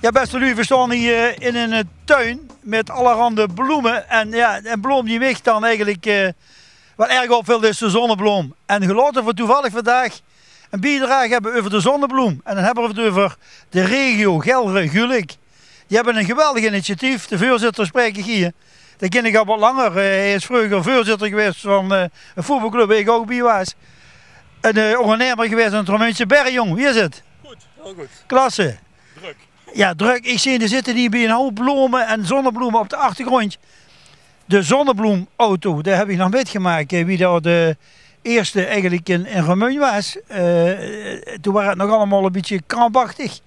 Ja, beste Louis, we staan hier in een tuin met allerhande bloemen. En ja, een bloem die mich dan eigenlijk, wat erg opvalt is de zonnebloem. En gelaten we toevallig vandaag een bijdrage hebben over de zonnebloem. En dan hebben we het over de regio Gelre-Gulik. Die hebben een geweldig initiatief. De voorzitter spreek ik hier. Dat ken ik al wat langer. Hij is vroeger voorzitter geweest van een voetbalclub waar ik ook bij was. En ondernemer geweest in het Romeinse Bergjong. Wie is het? Goed, heel goed. Klasse. Druk. Ja, druk. Ik zie er zitten hier bij een hoop bloemen en zonnebloemen op de achtergrond. De zonnebloemauto, daar heb ik nog metgemaakt. Wie daar de eerste eigenlijk in Remeun was. Toen was het nog allemaal een beetje krampachtig.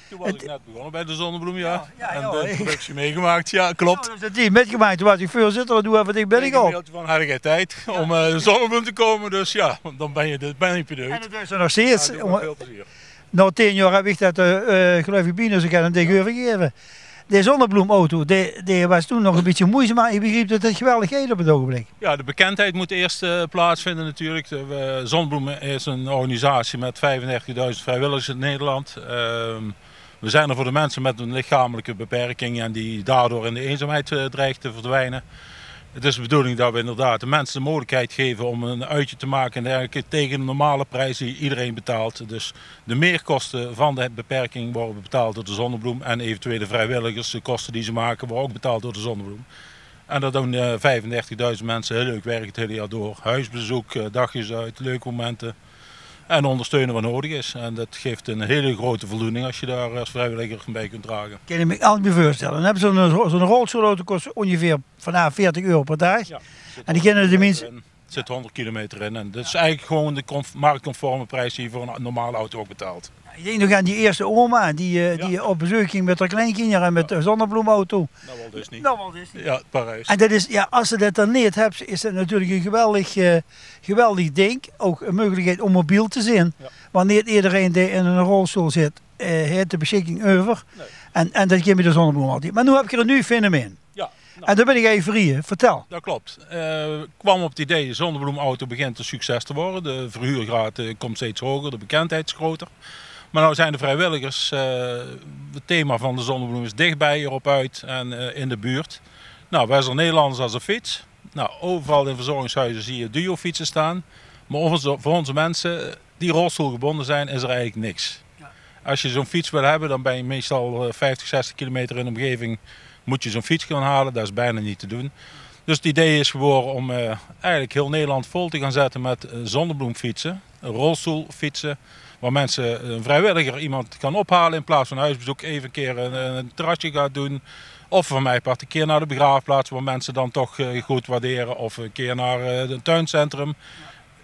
Toen was ik net begonnen bij de zonnebloem, ja. En ja, de productie meegemaakt, ja, klopt. Nou, dat is die metgemaakt. Toen was ik voorzitter, dan doe even dicht ben ik al. Van had ik geen tijd om de zonnebloem te komen, dus ja, dan ben je peneut. En dat is er nog steeds. Ja, doe veel plezier. Nou, 10 jaar heb ik dat, geloof ik, binnen, ze gaan een tegen gegeven. De zonnebloemauto, die was toen nog een beetje moeizaam, maar ik begreep dat het geweldig heet op het ogenblik. Ja, de bekendheid moet eerst plaatsvinden natuurlijk. Zonnebloem is een organisatie met 35.000 vrijwilligers in Nederland. We zijn er voor de mensen met een lichamelijke beperking en die daardoor in de eenzaamheid dreigt te verdwijnen. Het is de bedoeling dat we inderdaad de mensen de mogelijkheid geven om een uitje te maken en dergelijke tegen een normale prijs die iedereen betaalt. Dus de meerkosten van de beperking worden betaald door de zonnebloem en eventuele vrijwilligers, de kosten die ze maken, worden ook betaald door de zonnebloem. En dat doen 35.000 mensen heel leuk werk het hele jaar door. Huisbezoek, dagjes uit, leuke momenten. En ondersteunen wat nodig is. En dat geeft een hele grote voldoening als je daar als vrijwilliger bij kunt dragen. Kan je me altijd me voorstellen. Dan hebben ze zo'n rolstoelauto kost ongeveer vanaf 40 euro per dag. Ja, en die kennen de mensen. Er zit 100 kilometer in. En dat is eigenlijk gewoon de marktconforme prijs die je voor een normale auto ook betaalt. Ik denk nog aan die eerste oma die op bezoek ging met haar kleinkinderen en met de zonnebloemauto. Nou, wel dus niet. Nou, wel dus niet. Ja, Parijs. En dat is, ja, als ze dat dan niet hebben, is dat natuurlijk een geweldig ding. Ook een mogelijkheid om mobiel te zijn. Ja. Wanneer iedereen die in een rolstoel zit, heeft de beschikking over. Nee. En dat geeft me de zonnebloem altijd. Maar nu heb ik er een nieuw fenomeen. Ja, nou. En dan ben ik even vrije. Vertel. Dat klopt. Kwam op het idee, de zonnebloemauto begint een succes te worden. De verhuurgraad komt steeds hoger, de bekendheid is groter. Maar nou zijn de vrijwilligers, het thema van de zonnebloem is dichtbij, erop uit en in de buurt. Nou, wij zijn Nederlanders als een fiets. Nou, overal in verzorgingshuizen zie je duo-fietsen staan. Maar voor onze mensen die rolstoelgebonden zijn, is er eigenlijk niks. Ja. Als je zo'n fiets wil hebben, dan ben je meestal 50, 60 kilometer in de omgeving. Moet je zo'n fiets gaan halen, dat is bijna niet te doen. Dus het idee is geworden om eigenlijk heel Nederland vol te gaan zetten met zonnebloemfietsen, rolstoelfietsen. Waar mensen, een vrijwilliger, iemand kan ophalen in plaats van huisbezoek, even een keer een terrasje gaat doen. Of van mij part een keer naar de begraafplaats waar mensen dan toch goed waarderen. Of een keer naar het tuincentrum.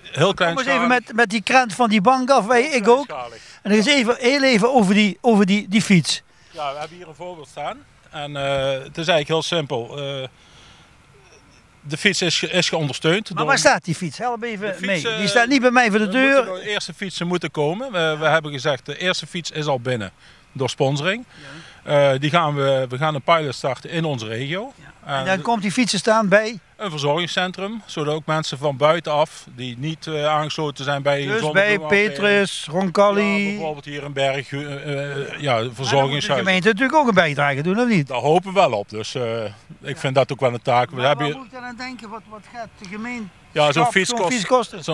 Heel klein. Kom eens even met die krant van die bank af, ik ook. En dan eens heel even over die fiets. Ja, we hebben hier een voorbeeld staan. En het is eigenlijk heel simpel. De fiets is geondersteund. Maar waar staat die fiets? Help even mee. Die staat niet bij mij voor de deur. De eerste fietsen moeten komen. We hebben gezegd, de eerste fiets is al binnen door sponsoring. Ja. We gaan een pilot starten in onze regio. Ja. En dan komt die fietsen staan bij? Een verzorgingscentrum, zodat ook mensen van buitenaf die niet aangesloten zijn bij dus bij Petrus, Roncalli. Ja, bijvoorbeeld hier in Berg, verzorgingshuis. De gemeente natuurlijk ook een bijdrage doen, of niet? Daar hopen we wel op, dus ik vind dat ook wel een taak. Maar waar moet ik dan aan denken, wat gaat de gemeente? Ja, zo'n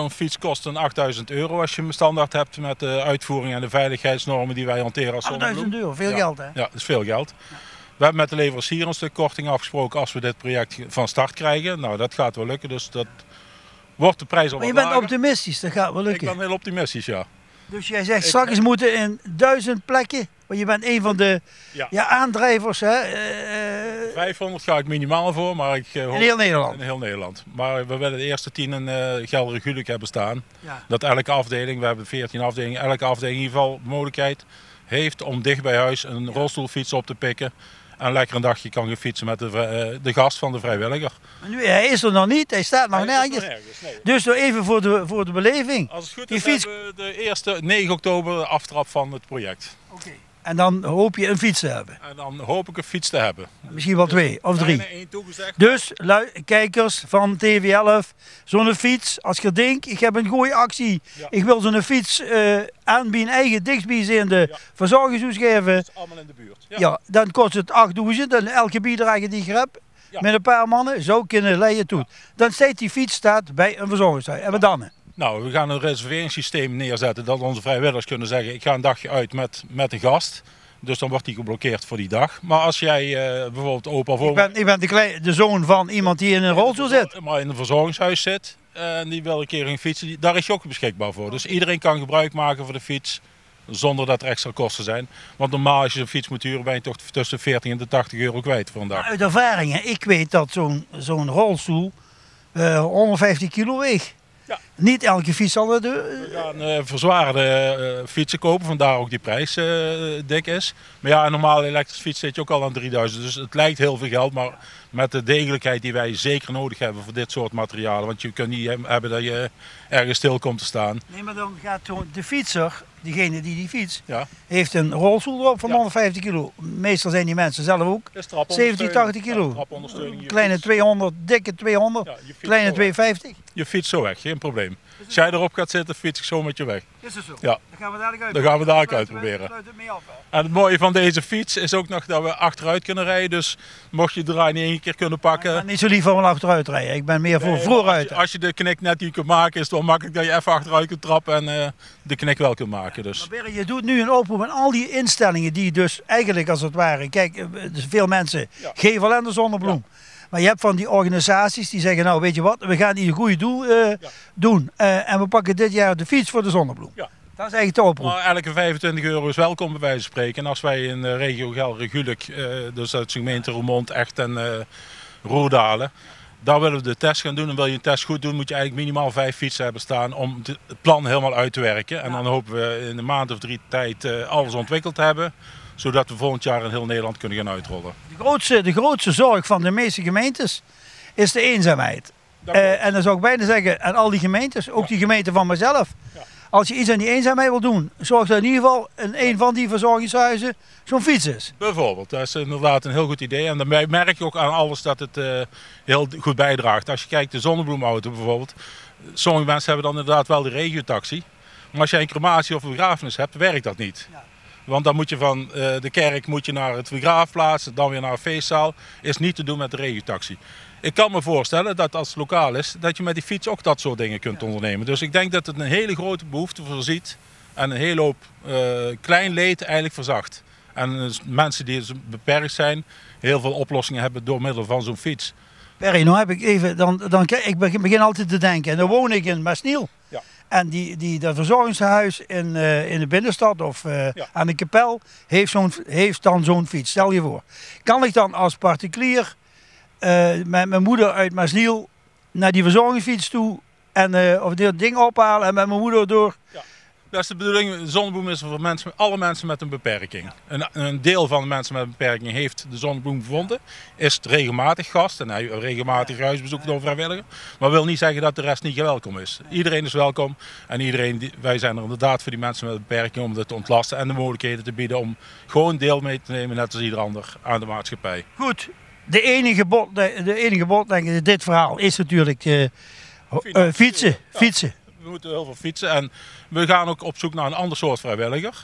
fiets kost een 8.000 euro als je hem standaard hebt met de uitvoering en de veiligheidsnormen die wij hanteren als zonnebloem. 8.000 euro, veel geld hè? Ja, dat is veel geld. Ja. We hebben met de leverancier een stuk korting afgesproken als we dit project van start krijgen. Nou, dat gaat wel lukken, dus dat wordt de prijs al wat lager. Maar je bent optimistisch, dat gaat wel lukken. Ik ben heel optimistisch, ja. Dus jij zegt straks moeten in 1000 plekken, want je bent een van de aandrijvers. Hè? 500 ga ik minimaal voor, maar ik hoop in heel Nederland? In heel Nederland. Maar we willen de eerste 10 in Gelre-Gulik hebben staan. Ja. Dat elke afdeling, we hebben 14 afdelingen, elke afdeling in ieder geval de mogelijkheid heeft om dicht bij huis een rolstoelfiets op te pikken. En lekker een dagje kan je fietsen met de gast van de vrijwilliger. Maar nu, hij is er nog niet, hij staat nog nergens. Nee. Dus nog even voor de beleving. Als het goed is hebben we de eerste 9 oktober de aftrap van het project. Okay. En dan hoop je een fiets te hebben. En dan hoop ik een fiets te hebben. Misschien wel 2 of 3. Bijna 1 toegezegd. Dus kijkers van TV11, zo'n fiets, als je denkt, ik heb een goede actie, Ja. ik wil zo'n fiets aan mijn eigen dichtstbijzijnde verzorgingshuis geven, Dat is allemaal in de buurt. ja, dan kost het 8.000 en elke bijdrage die je hebt, Ja. met een paar mannen, zo kunnen leiden toe. Dan staat die fiets staat bij een verzorgingshuis. En wat dan? Nou, we gaan een reserveringssysteem neerzetten dat onze vrijwilligers kunnen zeggen, ik ga een dagje uit met een gast. Dus dan wordt die geblokkeerd voor die dag. Maar als jij bijvoorbeeld opa voor Ik ben de zoon van iemand die in een rolstoel zit. maar in een verzorgingshuis zit en die wil een keer een fietsen, daar is je ook beschikbaar voor. Dus iedereen kan gebruik maken van de fiets zonder dat er extra kosten zijn. Want normaal als je een fiets moet huren ben je toch tussen 40 en de 80 euro kwijt voor een dag. Uit ervaring, hè, ik weet dat zo'n rolstoel 150 kilo weegt. Ja. Niet elke fiets zal het. We gaan verzwaarde fietsen kopen, vandaar ook die prijs dik is. Maar ja, een normale elektrische fiets zit je ook al aan 3000. Dus het lijkt heel veel geld, maar met de degelijkheid die wij zeker nodig hebben voor dit soort materialen. Want je kunt niet hebben dat je ergens stil komt te staan. Nee, maar dan gaat de fietser, diegene die fiets, Ja. heeft een rolstoel erop van Ja. 150 kilo. Meestal zijn die mensen zelf ook. 70, 80 kilo. Ja, trapondersteuning. Kleine 200, dikke 200, Ja, je fiets kleine zo weg. 250. Je fiets zo weg, geen probleem. Als jij erop gaat zitten, fiets ik zo met je weg. Is het zo? Ja. Dan gaan we dadelijk uit. Dan gaan we dadelijk uitproberen. Sluit het mee af, hè. En het mooie van deze fiets is ook nog dat we achteruit kunnen rijden. Dus mocht je de draai niet één keer kunnen pakken. Ik ben niet zo lief van achteruit rijden. Ik ben meer voor Nee, vooruit. als je de knik net niet kunt maken, is het wel makkelijk dat je even achteruit kunt trappen en de knik wel kunt maken. Dus. Maar Berry, je doet nu een oproep aan al die instellingen die dus eigenlijk als het ware, kijk, dus veel mensen Ja. geven al aan de zonnebloem. Maar je hebt van die organisaties die zeggen, nou weet je wat, we gaan hier een goede doel doen. En we pakken dit jaar de fiets voor de zonnebloem. Ja. Dat is eigenlijk de oproep. Maar elke 25 euro is welkom bij wijze van spreken. En als wij in de regio Gelre-Gulik, dus uit de gemeente Roermond, Echt en Roerdalen, daar willen we de test gaan doen. En wil je een test goed doen, moet je eigenlijk minimaal 5 fietsen hebben staan om het plan helemaal uit te werken. En dan hopen we in een maand of 3 tijd alles ontwikkeld te hebben, zodat we volgend jaar in heel Nederland kunnen gaan uitrollen. De grootste zorg van de meeste gemeentes is de eenzaamheid. En dan zou ik bijna zeggen, aan al die gemeentes, ook die gemeente van mezelf. Ja. Als je iets aan die eenzaamheid wil doen, zorg dat in ieder geval in een van die verzorgingshuizen zo'n fiets is. Bijvoorbeeld, dat is inderdaad een heel goed idee. En dan merk je ook aan alles dat het heel goed bijdraagt. Als je kijkt, de zonnebloemauto bijvoorbeeld. Sommige mensen hebben dan inderdaad wel de regiotaxi. Maar als jij een crematie of een begrafenis hebt, werkt dat niet. Ja. Want dan moet je van de kerk naar het begraafplaats, dan weer naar een feestzaal. Is niet te doen met de regiotaxi. Ik kan me voorstellen dat als het lokaal is, dat je met die fiets ook dat soort dingen kunt ondernemen. Dus ik denk dat het een hele grote behoefte voorziet en een hele hoop klein leed eigenlijk verzacht. En mensen die beperkt zijn, heel veel oplossingen hebben door middel van zo'n fiets. Perry, nou heb ik even, ik begin altijd te denken, en dan woon ik in Maasniel. Ja. En dat verzorgingshuis in de binnenstad of aan de Kapel heeft dan zo'n fiets. Stel je voor. Kan ik dan als particulier met mijn moeder uit Maasniel naar die verzorgingsfiets toe en of dit ding ophalen en met mijn moeder door? Dat is de bedoeling. De zonnebloem is voor alle mensen met een beperking. Een deel van de mensen met een beperking heeft de zonnebloem gevonden. Is regelmatig gast en hij regelmatig huisbezoek door vrijwilliger. Maar wil niet zeggen dat de rest niet welkom is. Iedereen is welkom en wij zijn er inderdaad voor die mensen met een beperking om dat te ontlasten en de mogelijkheden te bieden om gewoon deel mee te nemen, net als ieder ander, aan de maatschappij. Goed, de enige bod denk ik in dit verhaal is natuurlijk fietsen. We moeten heel veel fietsen en we gaan ook op zoek naar een ander soort vrijwilliger.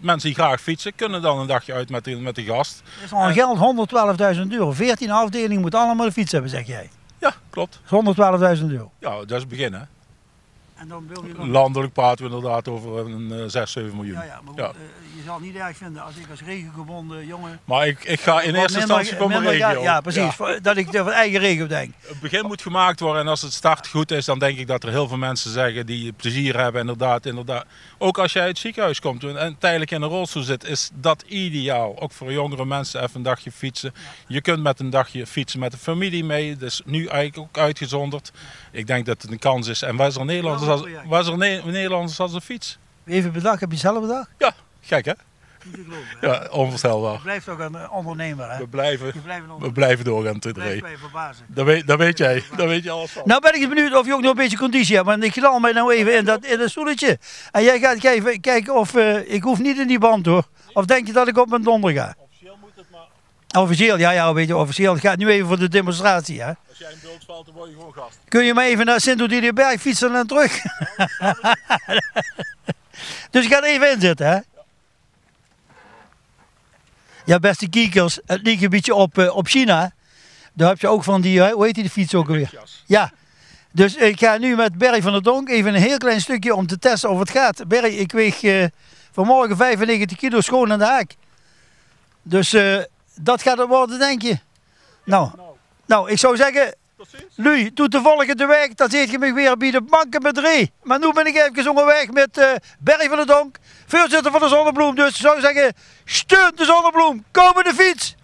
Mensen die graag fietsen kunnen dan een dagje uit met de gast. Dat is al een geld, 112.000 euro. 14 afdelingen moeten allemaal een fiets hebben, zeg jij. Ja, klopt. 112.000 euro. Ja, dat is het begin hè. En dan wil je nog... Landelijk praten we inderdaad over een 6, 7 miljoen. Ja, maar goed, je zal het niet erg vinden als ik als regengebonden jongen... Maar ik ga in eerste instantie voor mijn regio. Ja, precies. Ja. Dat ik van eigen regio denk. Het begin moet gemaakt worden en als het start goed is, dan denk ik dat er heel veel mensen zeggen die plezier hebben. Inderdaad. Ook als jij uit het ziekenhuis komt en tijdelijk in een rolstoel zit, is dat ideaal. Ook voor jongere mensen even een dagje fietsen. Je kunt met een dagje fietsen met de familie mee. Dat is nu eigenlijk ook uitgezonderd. Ik denk dat het een kans is. En waar is er Nederlanders als een fiets? Even bedacht, heb je zelf bedacht? Ja, gek hè? Niet te geloven, hè? Ja, onvoorstelbaar. Je blijft ook een ondernemer, hè? We blijven, Je blijft een we ondernemer. blijven doorgaan Je tot blijft de mij verbazen. Dat weet jij. Daar weet je alles van. Nou ben ik eens benieuwd of je ook nog een beetje conditie hebt. Want ik knal mij nou even in dat stoeltje. En jij gaat even kijken of... ik hoef niet in die band hoor. Of denk je dat ik op mijn donder ga? Officieel moet het maar. Officieel, ja, weet je, officieel. Het gaat nu even voor de demonstratie, hè? Als jij een beeld valt, dan word je gewoon gast. Kun je maar even naar Sint-Odilieberg fietsen en terug? Dus ik ga er even in zitten, hè? Ja, beste kiekers, het ligt een beetje op China. Daar heb je ook van die, hoe heet die de fiets ook alweer? Ja. Dus ik ga nu met Berry van der Donk even een heel klein stukje om te testen of het gaat. Berry, ik weeg vanmorgen 95 kilo schoon aan de haak. Dus dat gaat het worden, denk je? Nou, ik zou zeggen, Lui, doe de volgende week, dan zit je me weer bij de banken met 3. Maar nu ben ik even onderweg met Berry van der Donk, voorzitter van de Zonnebloem. Dus ik zou zeggen, steun de Zonnebloem, kom met de fiets!